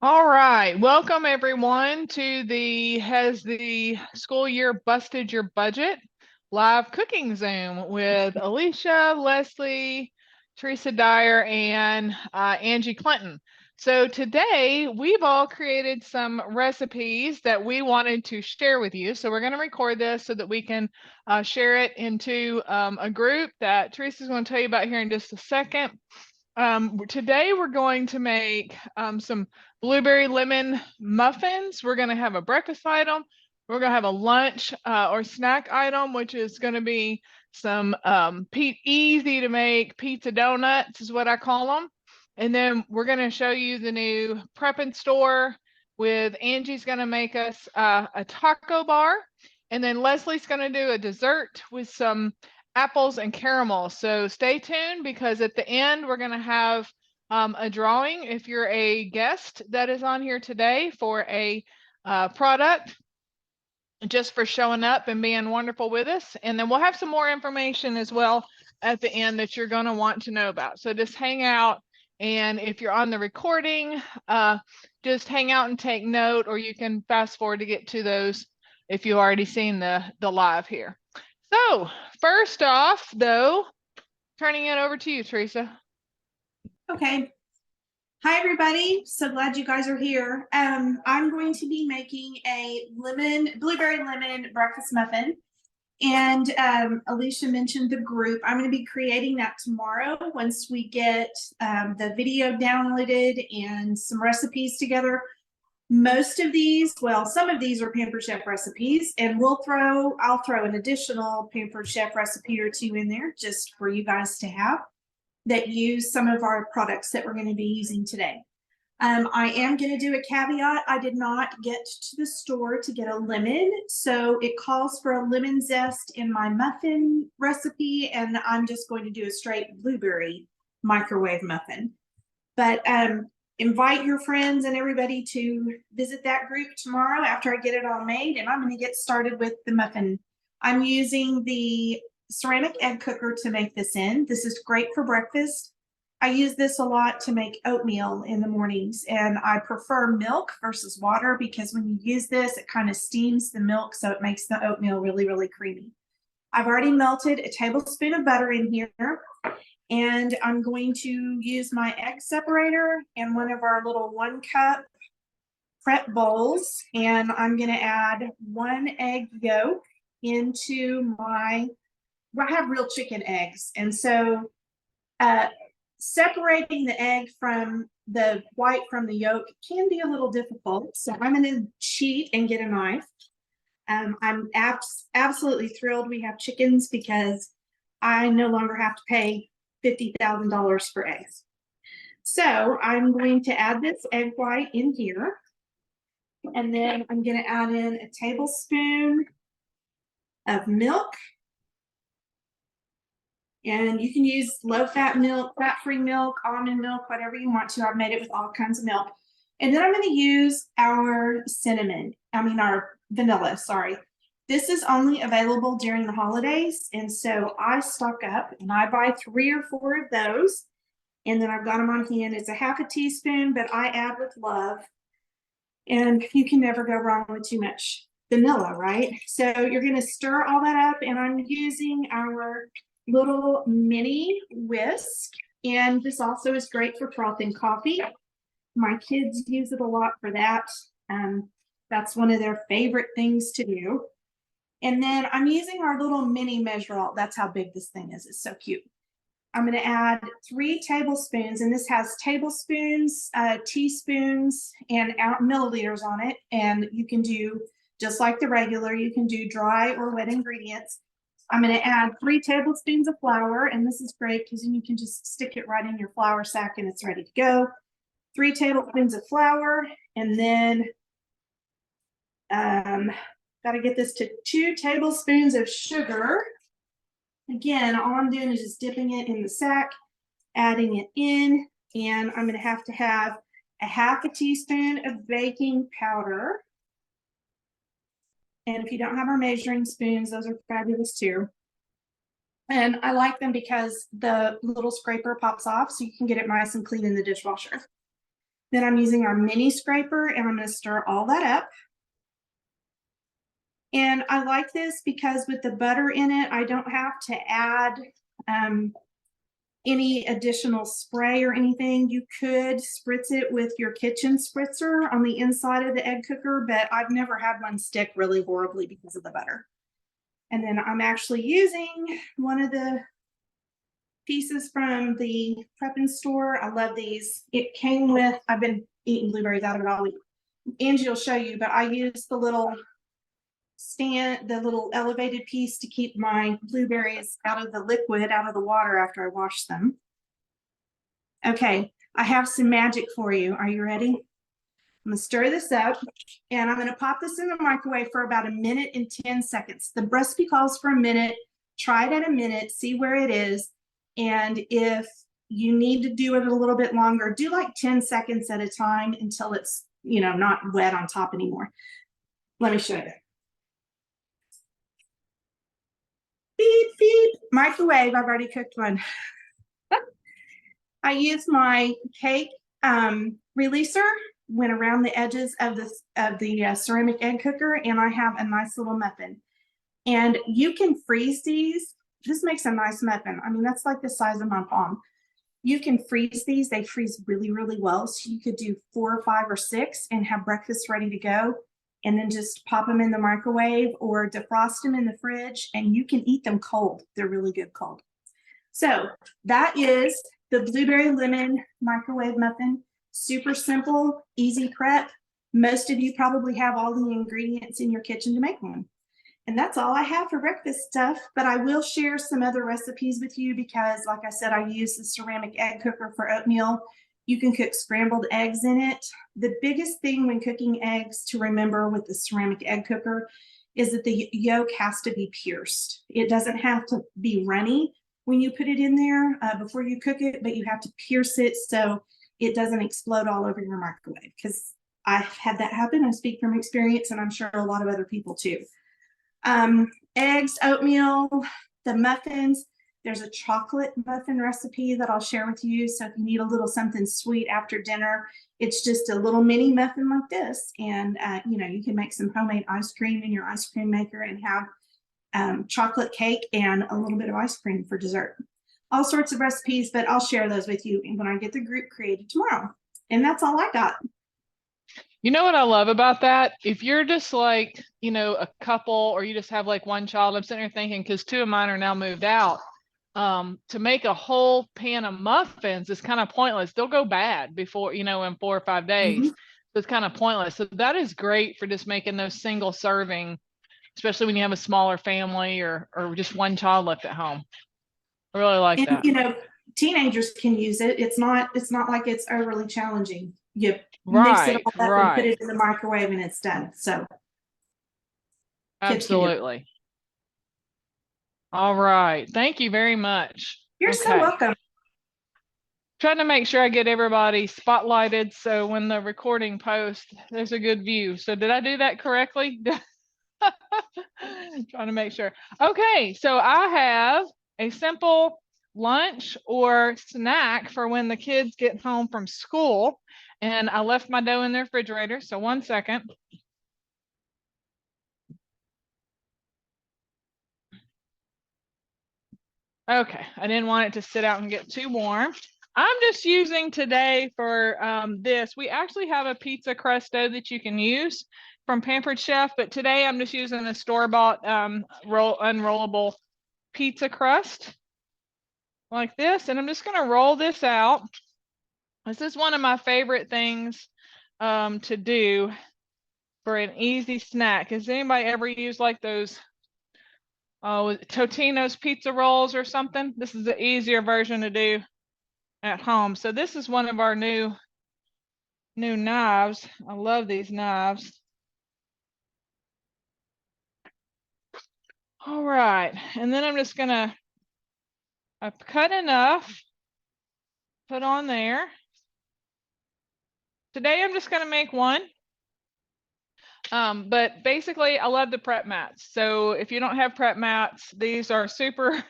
All right, welcome everyone to the Has the School Year Busted Your Budget live cooking Zoom with Alicia, Leslie, Teresa Dyer, and Angie Clinton. So today we've all created some recipes that we wanted to share with you. So we're going to record this so that we can share it into a group that Teresa's going to tell you about here in just a second. Today we're going to make some blueberry lemon muffins. We're going to have a breakfast item. We're going to have a lunch or snack item, which is going to be some easy to make pizza donuts is what I call them. And then we're going to show you the new Prep and Store with Angie's going to make us a taco bar. And then Leslie's going to do a dessert with some apples and caramel. So stay tuned because at the end we're going to have a drawing if you're a guest that is on here today for a product just for showing up and being wonderful with us. And then we'll have some more information as well at the end that you're going to want to know about. So just hang out. And if you're on the recording, just hang out and take note, or you can fast forward to get to those if you've already seen the live here. So first off, though, turning it over to you, Teresa. Okay. Hi, everybody. So glad you guys are here. I'm going to be making a blueberry lemon breakfast muffin. And Alicia mentioned the group. I'm going to be creating that tomorrow once we get the video downloaded and some recipes together. Most of these, well, some of these are Pampered Chef recipes, and I'll throw an additional Pampered Chef recipe or two in there just for you guys to have that use some of our products that we're going to be using today. I am going to do a caveat. I did not get to the store to get a lemon, so it calls for a lemon zest in my muffin recipe, and I'm just going to do a straight blueberry microwave muffin. But invite your friends and everybody to visit that group tomorrow after I get it all made, and I'm going to get started with the muffin. I'm using the ceramic egg cooker to make this in. This is great for breakfast. I use this a lot to make oatmeal in the mornings, and I prefer milk versus water because when you use this, it kind of steams the milk, so it makes the oatmeal really, really creamy. I've already melted a tablespoon of butter in here, and I'm going to use my egg separator and one of our little 1 cup prep bowls, and I'm going to add 1 egg yolk into I have real chicken eggs, and so separating the egg from the white from the yolk can be a little difficult. So I'm going to cheat and get a knife. I'm absolutely thrilled we have chickens because I no longer have to pay $50,000 for eggs. So I'm going to add this egg white in here, and then I'm going to add in a tablespoon of milk. And you can use low-fat milk, fat-free milk, almond milk, whatever you want to. I've made it with all kinds of milk. And then I'm going to use our our vanilla, sorry. This is only available during the holidays. And so I stock up and I buy 3 or 4 of those. And then I've got them on hand. It's a ½ teaspoon, but I add with love. And you can never go wrong with too much vanilla, right? So you're going to stir all that up. And I'm using our little mini whisk, and this also is great for frothing coffee. My kids use it a lot for that. That's one of their favorite things to do. And then I'm using our little mini measure-all. That's how big this thing is. It's so cute. I'm going to add 3 tablespoons, and this has tablespoons, teaspoons, and milliliters on it. And you can do just like the regular. You can do dry or wet ingredients. I'm going to add 3 tablespoons of flour, and this is great because then you can just stick it right in your flour sack and it's ready to go. 3 tablespoons of flour, and then got to get this to 2 tablespoons of sugar. Again, all I'm doing is just dipping it in the sack, adding it in, and I'm going to have a ½ teaspoon of baking powder. And if you don't have our measuring spoons, those are fabulous too. And I like them because the little scraper pops off so you can get it nice and clean in the dishwasher. Then I'm using our mini scraper and I'm going to stir all that up. And I like this because with the butter in it, I don't have to add any additional spray or anything. You could spritz it with your kitchen spritzer on the inside of the egg cooker, but I've never had one stick really horribly because of the butter. And then I'm actually using one of the pieces from the prepping store. I love these. It came with, I've been eating blueberries out of it all week. Angie will show you, but I use the little stand, the little elevated piece to keep my blueberries out of the liquid, out of the water after I wash them. Okay, I have some magic for you. Are you ready? I'm gonna stir this up and I'm gonna pop this in the microwave for about 1 minute and 10 seconds. The recipe calls for a minute. Try it at a minute, see where it is. And if you need to do it a little bit longer, do like 10 seconds at a time until it's, you know, not wet on top anymore. Let me show you. Beep, beep, microwave. I've already cooked one. I use my cake releaser, went around the edges of the ceramic egg cooker, and I have a nice little muffin. And you can freeze these. This makes a nice muffin. I mean, that's like the size of my palm. You can freeze these. They freeze really, really well. So you could do 4 or 5 or 6 and have breakfast ready to go. And then just pop them in the microwave or defrost them in the fridge, and you can eat them cold. They're really good cold. So that is the blueberry lemon microwave muffin. Super simple, easy prep. Most of you probably have all the ingredients in your kitchen to make one. And that's all I have for breakfast stuff, but I will share some other recipes with you because, like I said, I use the ceramic egg cooker for oatmeal. You can cook scrambled eggs in it. The biggest thing when cooking eggs to remember with the ceramic egg cooker is that the yolk has to be pierced. It doesn't have to be runny when you put it in there before you cook it, but you have to pierce it so it doesn't explode all over your microwave, because I've had that happen. I speak from experience, and I'm sure a lot of other people too. Eggs, oatmeal, the muffins. There's a chocolate muffin recipe that I'll share with you. So if you need a little something sweet after dinner, it's just a little mini muffin like this. And, you know, you can make some homemade ice cream in your ice cream maker and have chocolate cake and a little bit of ice cream for dessert. All sorts of recipes, but I'll share those with you when I get the group created tomorrow. And that's all I got. You know what I love about that? If you're just like, you know, a couple, or you just have like one child, I'm sitting there thinking, because 2 of mine are now moved out, to make a whole pan of muffins is kind of pointless. They'll go bad before, you know, in 4 or 5 days. So it's kind of pointless. So that is great for just making those single serving, especially when you have a smaller family or just one child left at home. I really like that. You know, teenagers can use it. It's not like it's overly challenging. You Right, mix it all up and put it in the microwave and it's done. So absolutely. All right. Thank you very much. You're so welcome. Trying to make sure I get everybody spotlighted so when the recording posts, there's a good view. So did I do that correctly? Trying to make sure. Okay, so I have a simple lunch or snack for when the kids get home from school. And I left my dough in the refrigerator. So 1 second. Okay, I didn't want it to sit out and get too warm. I'm just using today for this. We actually have a pizza crust dough that you can use from Pampered Chef, but today I'm just using a store-bought unrollable pizza crust like this. And I'm just going to roll this out. This is one of my favorite things to do for an easy snack. Has anybody ever used like those Totino's pizza rolls or something? This is the easier version to do at home. So this is one of our new knives. I love these knives. All right, and then I'm just gonna cut enough, put on there. Today I'm just gonna make one. But basically I love the prep mats. So if you don't have prep mats, these are super,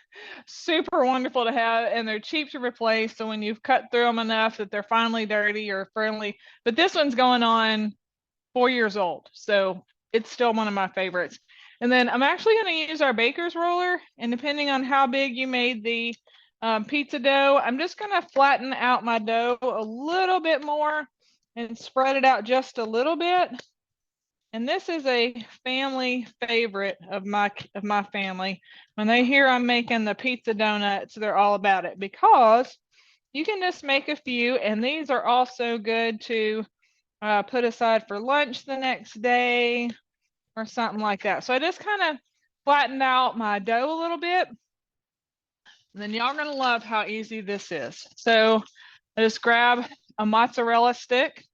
super wonderful to have, and they're cheap to replace. So when you've cut through them enough that they're finally dirty or friendly, but this one's going on 4 years old. So it's still one of my favorites. And then I'm actually going to use our baker's roller, and depending on how big you made the pizza dough, I'm just going to flatten out my dough a little bit more and spread it out just a little bit. And this is a family favorite of my family. When they hear I'm making the pizza donuts, they're all about it, because you can just make a few, and these are also good to put aside for lunch the next day or something like that. So I just kind of flattened out my dough a little bit. And then y'all are gonna love how easy this is. So I just grab a mozzarella stick.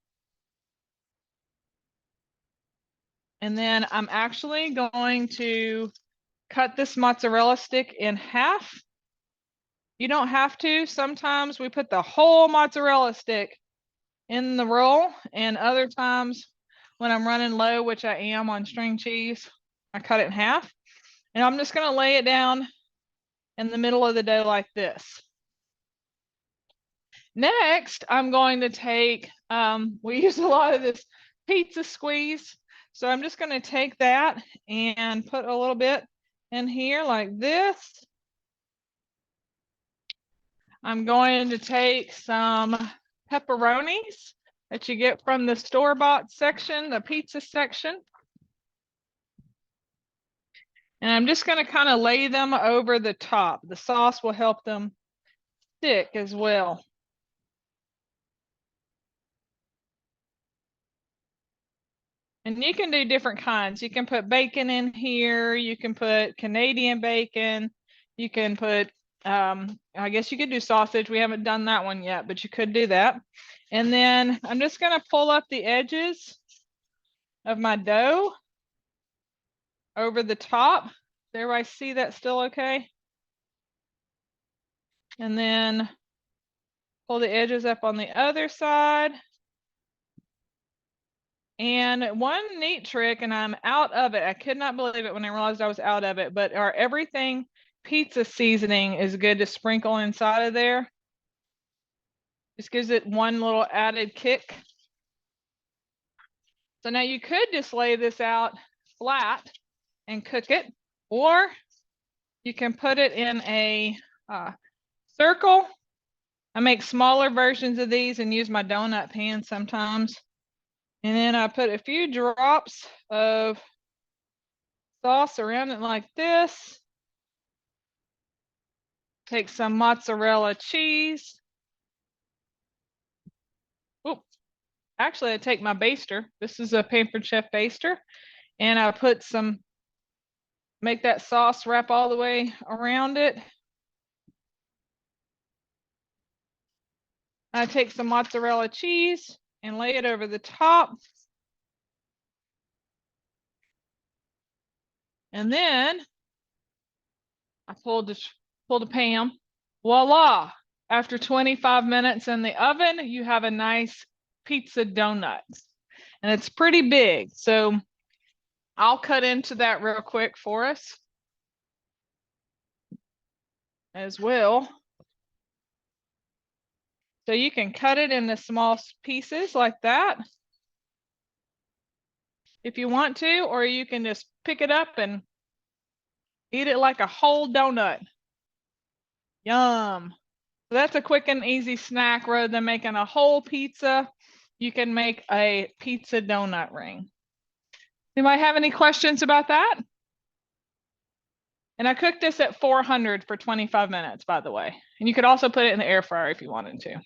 And then I'm actually going to cut this mozzarella stick in half. You don't have to. Sometimes we put the whole mozzarella stick in the roll, and other times when I'm running low, which I am on string cheese, I cut it in half. And I'm just going to lay it down in the middle of the dough like this. Next, I'm going to take, we use a lot of this pizza squeeze. So I'm just going to take that and put a little bit in here like this. I'm going to take some pepperonis that you get from the store-bought section, the pizza section. And I'm just going to kind of lay them over the top. The sauce will help them stick as well. And you can do different kinds. You can put bacon in here. You can put Canadian bacon. You can put, I guess you could do sausage. We haven't done that one yet, but you could do that. And then I'm just going to pull up the edges of my dough over the top. Does everybody see that still okay? And then pull the edges up on the other side. And one neat trick, and I'm out of it. I could not believe it when I realized I was out of it, but our everything pizza seasoning is good to sprinkle inside of there. Just gives it one little added kick. So now you could just lay this out flat and cook it, or you can put it in a circle. I make smaller versions of these and use my donut pan sometimes. And then I put a few drops of sauce around it like this. Take some mozzarella cheese. Oh, actually I take my baster. This is a Pampered Chef baster. And I put some, make that sauce wrap all the way around it. I take some mozzarella cheese and lay it over the top. And then I pulled the pan. Voila! After 25 minutes in the oven, you have a nice pizza donut. And it's pretty big. So I'll cut into that real quick for us as well. So you can cut it into small pieces like that if you want to, or you can just pick it up and eat it like a whole donut. Yum. So that's a quick and easy snack. Rather than making a whole pizza, you can make a pizza donut ring. Anybody have any questions about that? And I cooked this at 400 for 25 minutes, by the way. And you could also put it in the air fryer if you wanted to.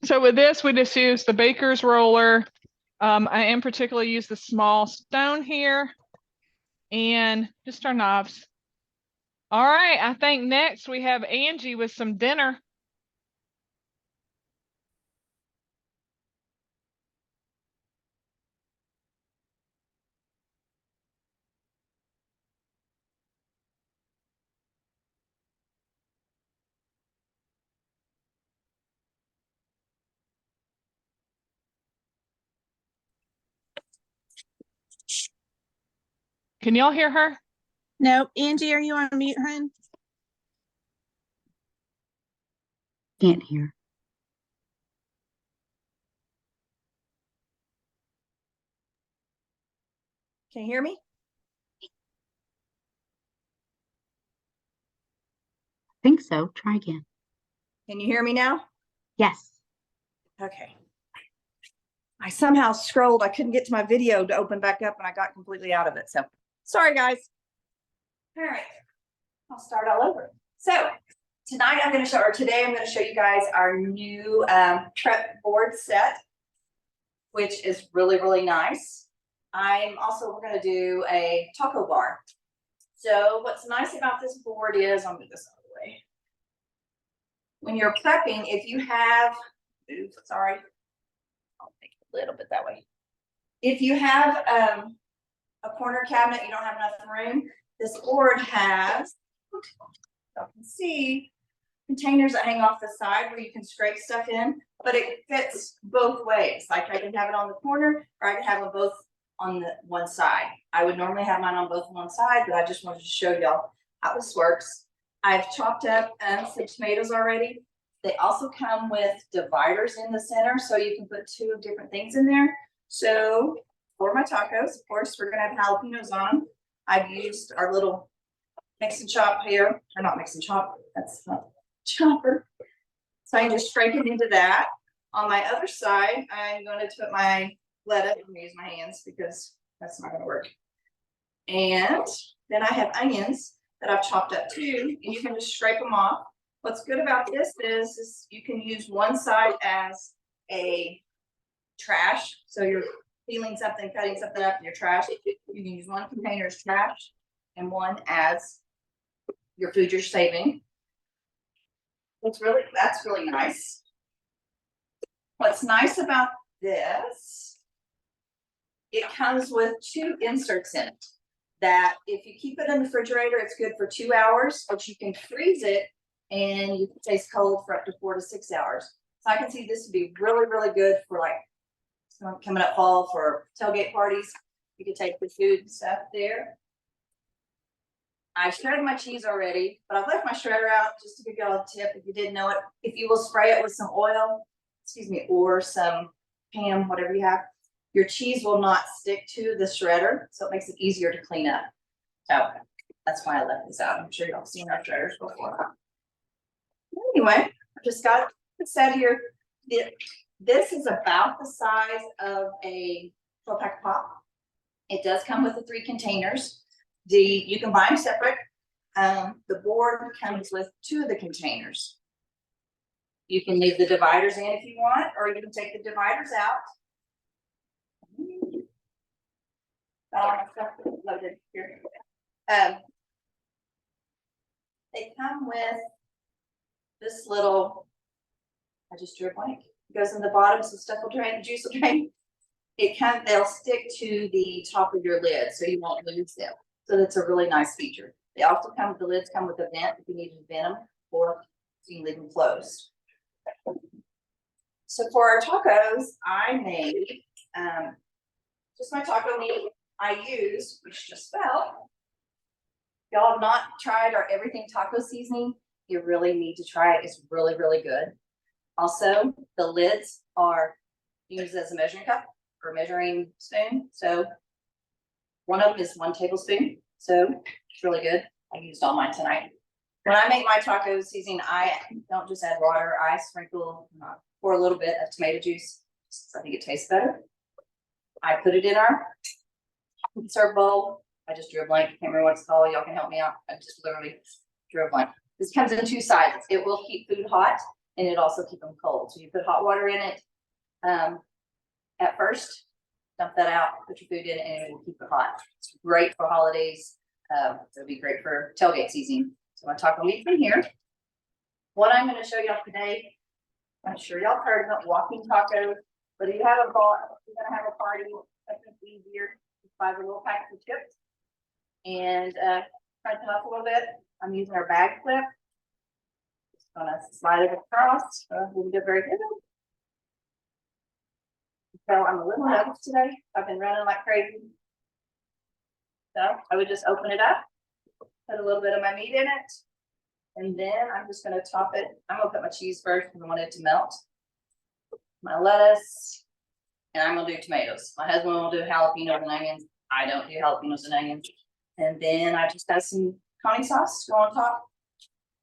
So with this, we just use the baker's roller. I in particular use the small stone here and just our knobs. All right, I think next we have Angie with some dinner. Can y'all hear her? No, Angie, are you on mute, hun? Can't hear. Can you hear me? Think so. Try again. Can you hear me now? Yes. Okay. I somehow scrolled. I couldn't get to my video to open back up and I got completely out of it. So sorry, guys. All right, I'll start all over. So tonight I'm going to show, or today I'm going to show you guys our new prep board set, which is really, really nice. We're going to do a taco bar. So what's nice about this board is, I'll move this out of the way. When you're prepping, if you have, oops, sorry, I'll make it a little bit that way. If you have a corner cabinet, you don't have enough room, this board has, you can see, containers that hang off the side where you can scrape stuff in, but it fits both ways. Like I can have it on the corner or I can have them both on the one side. I would normally have mine on both on one side, but I just wanted to show y'all how this works. I've chopped up some tomatoes already. They also come with dividers in the center, so you can put two different things in there. So for my tacos, of course, we're gonna have jalapenos on them. I've used our little mix and chop here, or not mix and chop, that's not chopper. So I can just scrape it into that. On my other side, I'm going to put my lettuce. I'm gonna use my hands because that's not gonna work. And then I have onions that I've chopped up too, and you can just scrape them off. What's good about this is you can use one side as a trash. So you're peeling something, cutting something up in your trash. You can use one container as trash and one as your food you're saving. That's really nice. What's nice about this, it comes with two inserts in it that if you keep it in the refrigerator, it's good for 2 hours, but you can freeze it and you can taste cold for up to 4 to 6 hours. So I can see this would be really, really good for like coming up fall for tailgate parties. You could take the food and stuff there. I shredded my cheese already, but I've left my shredder out just to give y'all a tip if you didn't know it. If you will spray it with some oil, or some Pam, whatever you have, your cheese will not stick to the shredder, so it makes it easier to clean up. So that's why I left this out. I'm sure y'all seen our shredders before. Anyway, I just got it set here. This is about the size of a 12-pack pop. It does come with the 3 containers. You can buy them separate. The board comes with 2 of the containers. You can leave the dividers in if you want, or you can take the dividers out. Loaded here. They come with this little, I just drew a blank. It goes in the bottom, so stuff will drain, the juice will drain. They'll stick to the top of your lid, so you won't lose them. So that's a really nice feature. They also come, the lids come with a vent if you need to vent them, or you can leave them closed. So for our tacos, I made just my taco meat. I used, which just fell. Y'all have not tried our everything taco seasoning, you really need to try it. It's really, really good. Also, the lids are used as a measuring cup or measuring spoon. So one of them is 1 tablespoon. So it's really good. I used all mine tonight. When I make my taco seasoning, I don't just add water. I sprinkle, pour a little bit of tomato juice. I think it tastes better. I put it in our serve bowl. I just drew a blank. Can't remember what it's called. Y'all can help me out. I just literally drew a blank. This comes in 2 sizes. It will keep food hot and it also keep them cold. So you put hot water in it at first, dump that out, put your food in it, and it will keep it hot. It's great for holidays. It'll be great for tailgate season. So my taco meat's in here. What I'm going to show y'all today, I'm sure y'all heard of walking tacos, but if you have a bar, if you're going to have a party, I think it's easier to buy the little packets of chips and try them up a little bit. I'm using our bag clip. Just gonna slide it across. We'll get very good. So I'm a little nervous today. I've been running like crazy. So I would just open it up, put a little bit of my meat in it. And then I'm just gonna top it. I'm gonna put my cheese first because I want it to melt. My lettuce, and I'm gonna do tomatoes. My husband will do jalapenos and onions. I don't do jalapenos and onions. And then I just got some Connie sauce to go on top.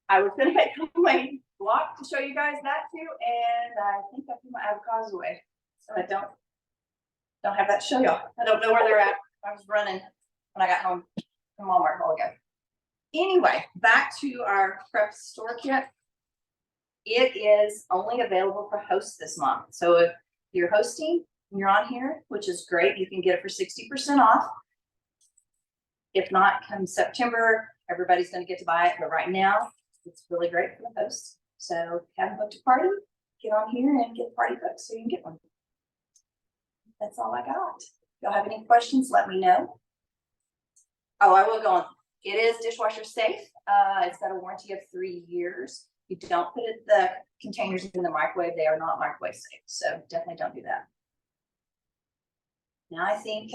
I was gonna make my block to show you guys that too, and I think I threw my avocados away. So I don't have that to show y'all. I don't know where they're at. I was running when I got home from Walmart a while ago. Anyway, back to our prep store kit. It is only available for hosts this month. So if you're hosting and you're on here, which is great, you can get it for 60% off. If not, come September, everybody's going to get to buy it. But right now, it's really great for the hosts. So if you haven't booked a party, get on here and get party booked so you can get one. That's all I got. If y'all have any questions, let me know. Oh, I will go on. It is dishwasher safe. It's got a warranty of 3 years. You don't put the containers in the microwave. They are not microwave safe. So definitely don't do that. Now I think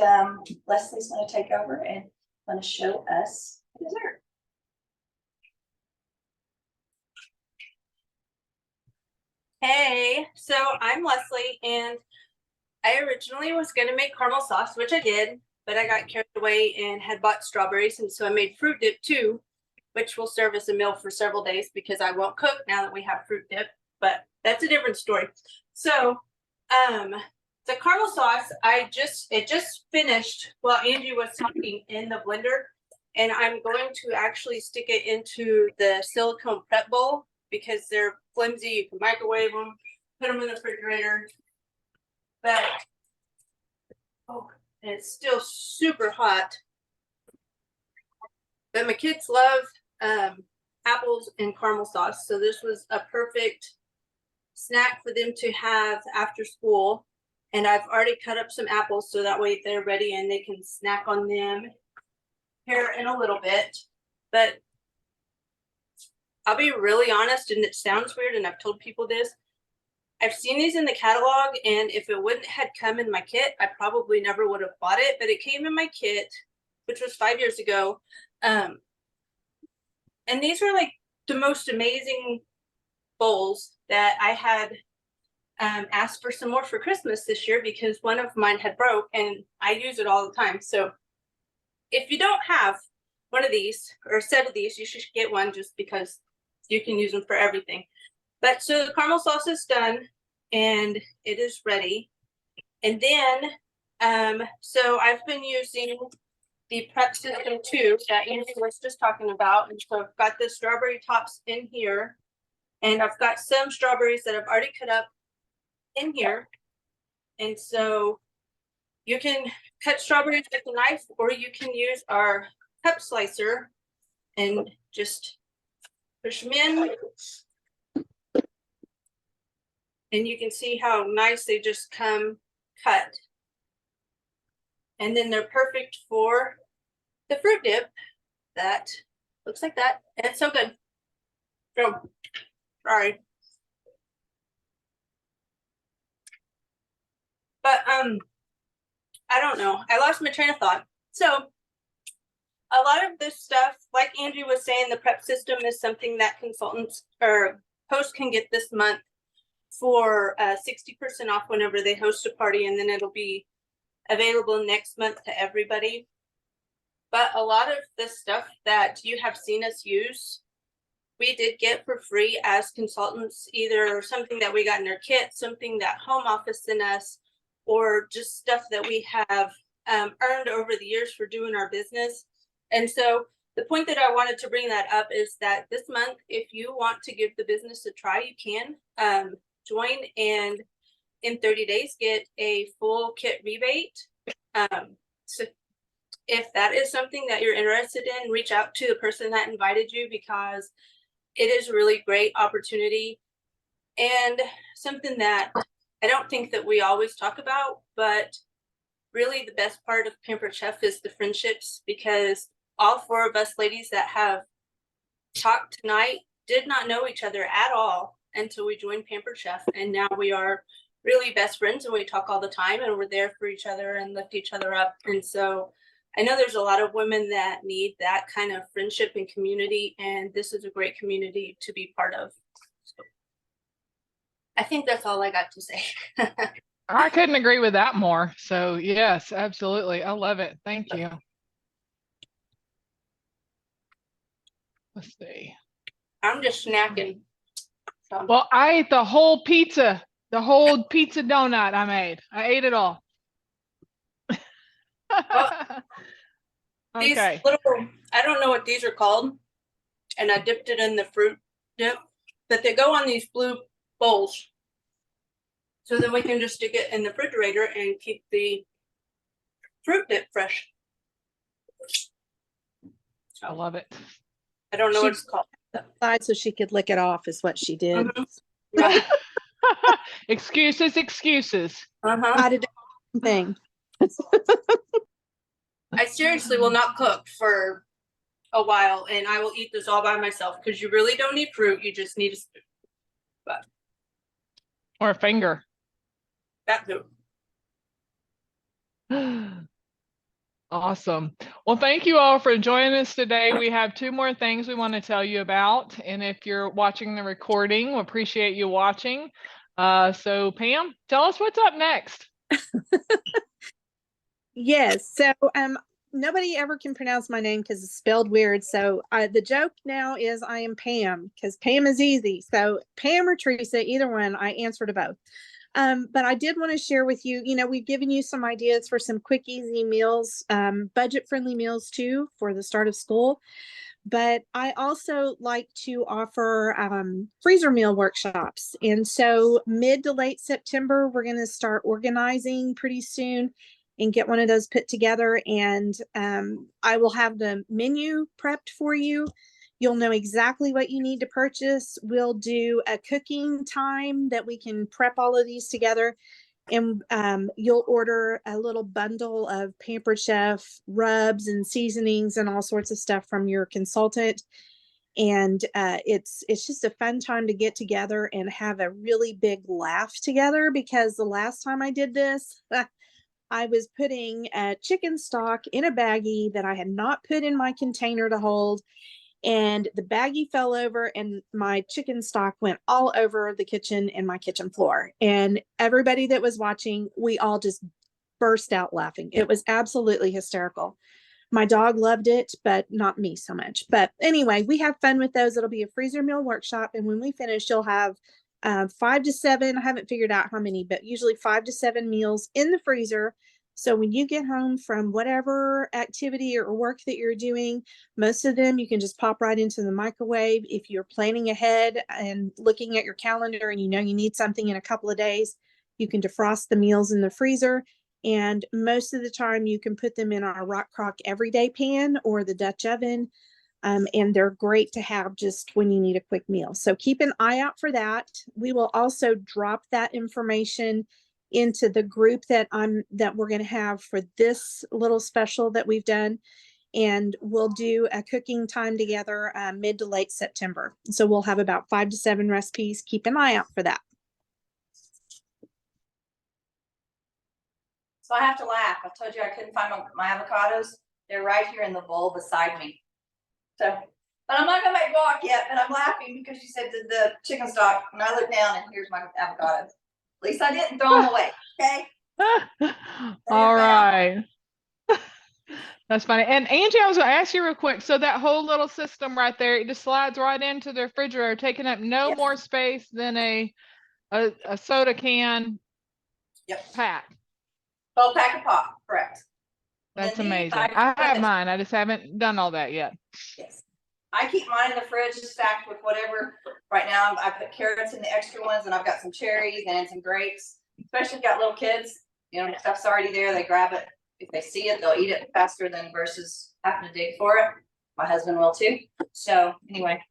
Leslie's going to take over and going to show us dessert. Hey, so I'm Leslie, and I originally was going to make caramel sauce, which I did, but I got carried away and had bought strawberries, and so I made fruit dip too, which will serve as a meal for several days because I won't cook now that we have fruit dip, but that's a different story. So, the caramel sauce, it just finished while Angie was talking in the blender, and I'm going to actually stick it into the silicone prep bowl because they're flimsy. You can microwave them, put them in the refrigerator, but oh, it's still super hot. But my kids love apples and caramel sauce, so this was a perfect snack for them to have after school. And I've already cut up some apples so that way they're ready and they can snack on them here in a little bit. But I'll be really honest, and it sounds weird, and I've told people this. I've seen these in the catalog, and if it wouldn't had come in my kit, I probably never would have bought it, but it came in my kit, which was 5 years ago. And these were like the most amazing bowls that I had asked for some more for Christmas this year because one of mine had broke and I use it all the time. So if you don't have one of these or a set of these, you should get one just because you can use them for everything. But so the caramel sauce is done and it is ready. And then, so I've been using the prep system too that Angie was just talking about. And so I've got the strawberry tops in here, and I've got some strawberries that I've already cut up in here. And so you can cut strawberries with a knife, or you can use our cup slicer and just push them in. And you can see how nice they just come cut. And then they're perfect for the fruit dip that looks like that. And it's so good. So, sorry. But I don't know. I lost my train of thought. So a lot of this stuff, like Angie was saying, the prep system is something that consultants or hosts can get this month for 60% off whenever they host a party, and then it'll be available next month to everybody. But a lot of the stuff that you have seen us use, we did get for free as consultants, either something that we got in our kit, something that home office sent us, or just stuff that we have earned over the years for doing our business. And so the point that I wanted to bring that up is that this month, if you want to give the business a try, you can join and in 30 days get a full kit rebate. So if that is something that you're interested in, reach out to the person that invited you, because it is a really great opportunity and something that I don't think that we always talk about, but really the best part of Pampered Chef is the friendships, because all four of us ladies that have talked tonight did not know each other at all until we joined Pampered Chef. And now we are really best friends and we talk all the time and we're there for each other and lift each other up. And so I know there's a lot of women that need that kind of friendship and community, and this is a great community to be part of. So, I think that's all I got to say. I couldn't agree with that more. So yes, absolutely. I love it. Thank you. Let's see. I'm just snacking. So, Well, I ate the whole pizza donut I made. I ate it all. these Okay. little, I don't know what these are called, and I dipped it in the fruit dip, but they go on these blue bowls. So then we can just stick it in the refrigerator and keep the fruit dip fresh. I love it. I don't know what it's called. Side so she could lick it off is what she did. Mhm. Right. Excuses. Uh-huh. I did the same thing. I seriously will not cook for a while, and I will eat this all by myself because you really don't need fruit. You just need a spoon. Or a finger. That too. Awesome. Well, thank you all for joining us today. We have 2 more things we want to tell you about. And if you're watching the recording, we appreciate you watching. So Pam, tell us what's up next. Yes. So nobody ever can pronounce my name because it's spelled weird. So the joke now is I am Pam because Pam is easy. So Pam or Teresa, either one, I answer to both. But I did want to share with you, we've given you some ideas for some quick, easy meals, budget-friendly meals too for the start of school. But I also like to offer freezer meal workshops. And so mid to late September, we're going to start organizing pretty soon and get one of those put together. And I will have the menu prepped for you. You'll know exactly what you need to purchase. We'll do a cooking time that we can prep all of these together. And you'll order a little bundle of Pampered Chef rubs and seasonings and all sorts of stuff from your consultant. And it's just a fun time to get together and have a really big laugh together, because the last time I did this, I was putting chicken stock in a baggie that I had not put in my container to hold. And the baggie fell over and my chicken stock went all over the kitchen and my kitchen floor. And everybody that was watching, we all just burst out laughing. It was absolutely hysterical. My dog loved it, but not me so much. But anyway, we have fun with those. It'll be a freezer meal workshop. And when we finish, you'll have 5 to 7, I haven't figured out how many, but usually 5 to 7 meals in the freezer. So when you get home from whatever activity or work that you're doing, most of them you can just pop right into the microwave. If you're planning ahead and looking at your calendar and you know you need something in a couple of days, you can defrost the meals in the freezer. And most of the time you can put them in our Rock Crock everyday pan or the Dutch oven. And they're great to have just when you need a quick meal. So keep an eye out for that. We will also drop that information into the group that we're going to have for this little special that we've done. And we'll do a cooking time together mid to late September. So we'll have about 5 to 7 recipes. Keep an eye out for that. So I have to laugh. I told you I couldn't find my avocados. They're right here in the bowl beside me. So, but I'm not gonna make guac yet, and I'm laughing because you said the chicken stock, and I look down and here's my avocados. At least I didn't throw them away, okay? All right. That's funny. And Angie, I was gonna ask you real quick. So that whole little system right there, it just slides right into the refrigerator, taking up no Yes. more space than a soda can Yep. pack. 12 pack of pop, correct. That's And these amazing. I I have put- mine. I just haven't done all that yet. Yes. I keep mine in the fridge stacked with whatever. Right now, I put carrots in the extra ones, and I've got some cherries and some grapes. Especially if you've got little kids, stuff's already there. They grab it. If they see it, they'll eat it faster than versus having to dig for it. My husband will too. So anyway,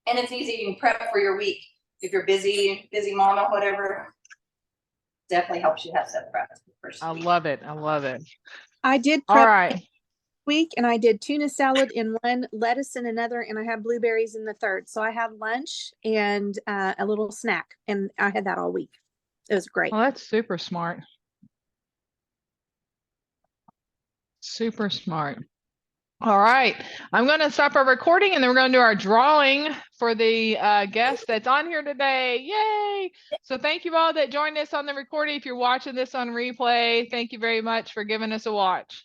and it's easy. You can prep for your week if you're busy mama, whatever. Definitely helps you have stuff prepped. I love it. I love it. I did All prep right. week and I did tuna salad in one, lettuce in another, and I had blueberries in the third. So I had lunch and a little snack, and I had that all week. It was great. Well, that's super smart. Super smart. All right, I'm going to stop our recording and then we're going to do our drawing for the guest that's on here today. Yay! So thank you all that joined us on the recording. If you're watching this on replay, thank you very much for giving us a watch.